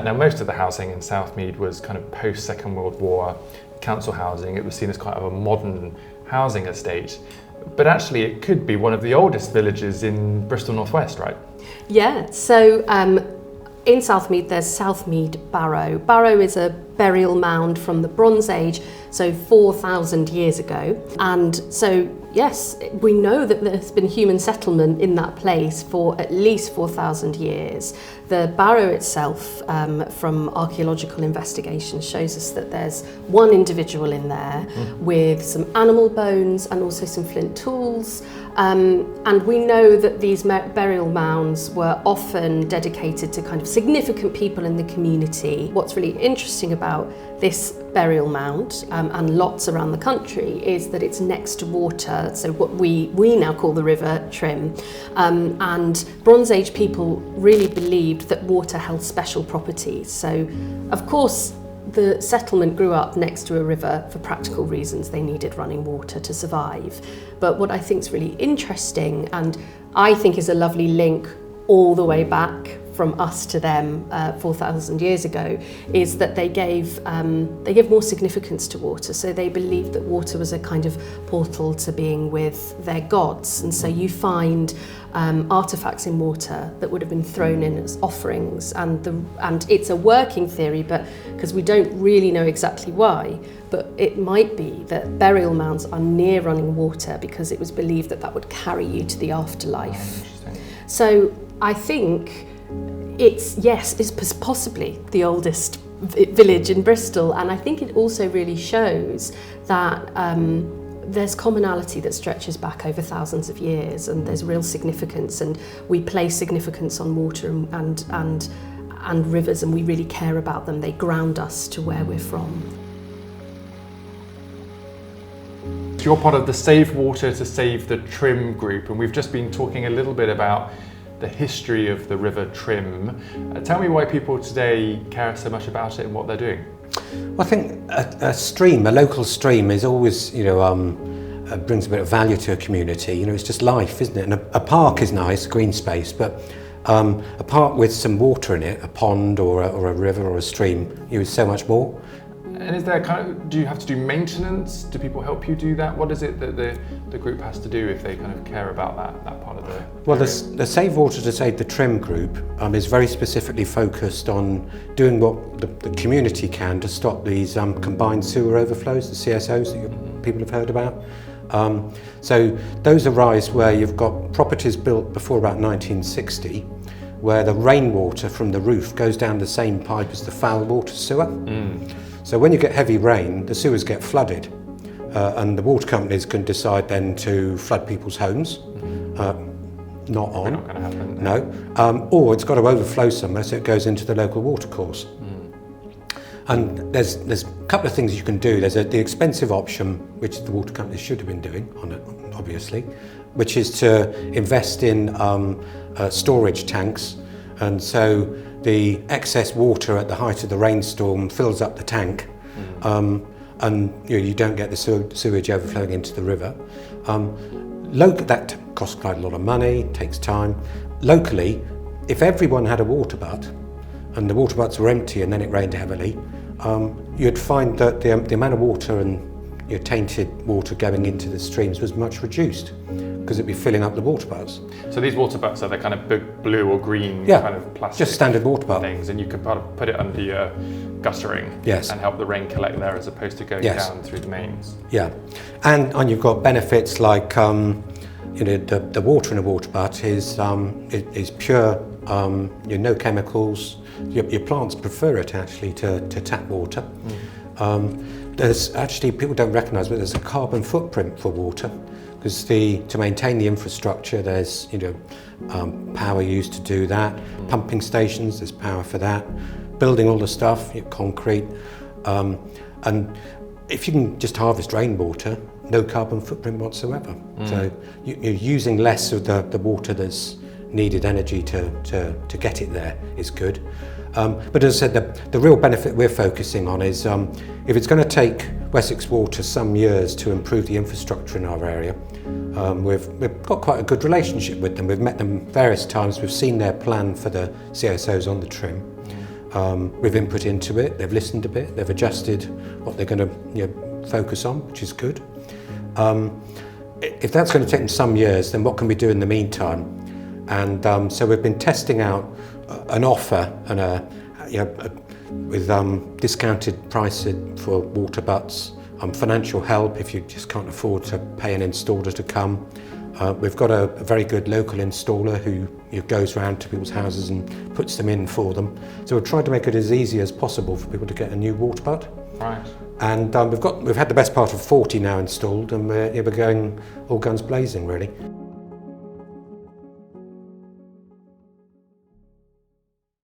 Now, most of the housing in Southmead was kind of post-Second World War council housing. It was seen as quite a modern housing estate. But actually, it could be one of the oldest villages in Bristol North West, right? Yeah, so in Southmead, there's Southmead Barrow. Barrow is a burial mound from the Bronze Age, so 4,000 years ago. And so, yes, we know that there's been human settlement in that place for at least 4,000 years. The barrow itself, from archaeological investigation, shows us that there's one individual in there with some animal bones and also some flint tools. And we know that these burial mounds were often dedicated to kind of significant people in the community. What's really interesting about this burial mound and lots around the country is that it's next to water, so what we now call the River Trym. And Bronze Age people really believed that water held special properties. So, of course, the settlement grew up next to a river for practical reasons. They needed running water to survive. But what I think is really interesting, and I think is a lovely link all the way back from us to them 4,000 years ago, is that they gave more significance to water. So they believed that water was a kind of portal to being with their gods. And so you find artifacts in water that would have been thrown in as offerings, and it's a working theory, but because we don't really know exactly why, but it might be that burial mounds are near running water because it was believed that that would carry you to the afterlife. So I think it's possibly the oldest village in Bristol, and I think it also really shows that there's commonality that stretches back over thousands of years, and there's real significance, and we place significance on water and rivers, and we really care about them. They ground us to where we're from. You're part of the Save Water to Save the Trym group, and we've just been talking a little bit about the history of the River Trym. Tell me why people today care so much about it and what they're doing. Well, I think a local stream is always, brings a bit of value to a community. It's just life, isn't it? And a park is nice, green space, but a park with some water in it, a pond or a river or a stream, is so much more. And is there do you have to do maintenance? Do people help you do that? What is it that the group has to do if they kind of care about that part of the Well, the Save Water to Save the Trym group is very specifically focused on doing what the community can to stop these combined sewer overflows, the CSOs that people have heard about. So those arise where you've got properties built before about 1960, where the rainwater from the roof goes down the same pipe as the foul water sewer. So when you get heavy rain, the sewers get flooded, and the water companies can decide then to flood people's homes. Not on. Not going to happen. No. Or it's got to overflow somewhere, so it goes into the local water course. And there's a couple of things you can do. There's the expensive option, which the water companies should have been doing, obviously, which is to invest in storage tanks. And so the excess water at the height of the rainstorm fills up the tank, and you don't get the sewage overflowing into the river. That costs quite a lot of money, takes time. Locally, if everyone had a water butt, and the water butts were empty and then it rained heavily, you'd find that the amount of water and tainted water going into the streams was much reduced, because it'd be filling up the water butts. So these water butts are the kind of big blue or green kind of plastic, just standard water butt things, and you could put it under your guttering and help the rain collect there as opposed to going down through the mains. Yeah, and you've got benefits like the water in a water butt is pure, no chemicals. Your plants prefer it actually to tap water. There's actually, people don't recognise, but there's a carbon footprint for water, because to maintain the infrastructure, there's power used to do that. Pumping stations, there's power for that. Building all the stuff, concrete, and if you can just harvest rainwater, no carbon footprint whatsoever. So you're using less of the water that's needed energy to get it there is good. But as I said, the real benefit we're focusing on is if it's going to take Wessex Water some years to improve the infrastructure in our area, we've got quite a good relationship with them. We've met them various times. We've seen their plan for the CSOs on the Trym. We've input into it, they've listened a bit, they've adjusted what they're going to focus on, which is good. If that's going to take them some years, then what can we do in the meantime? And so we've been testing out an offer and with discounted pricing for water butts, financial help if you just can't afford to pay an installer to come. We've got a very good local installer who goes around to people's houses and puts them in for them. So we've tried to make it as easy as possible for people to get a new water butt. Right. And we've had the best part of 40 now installed, and we're going all guns blazing really.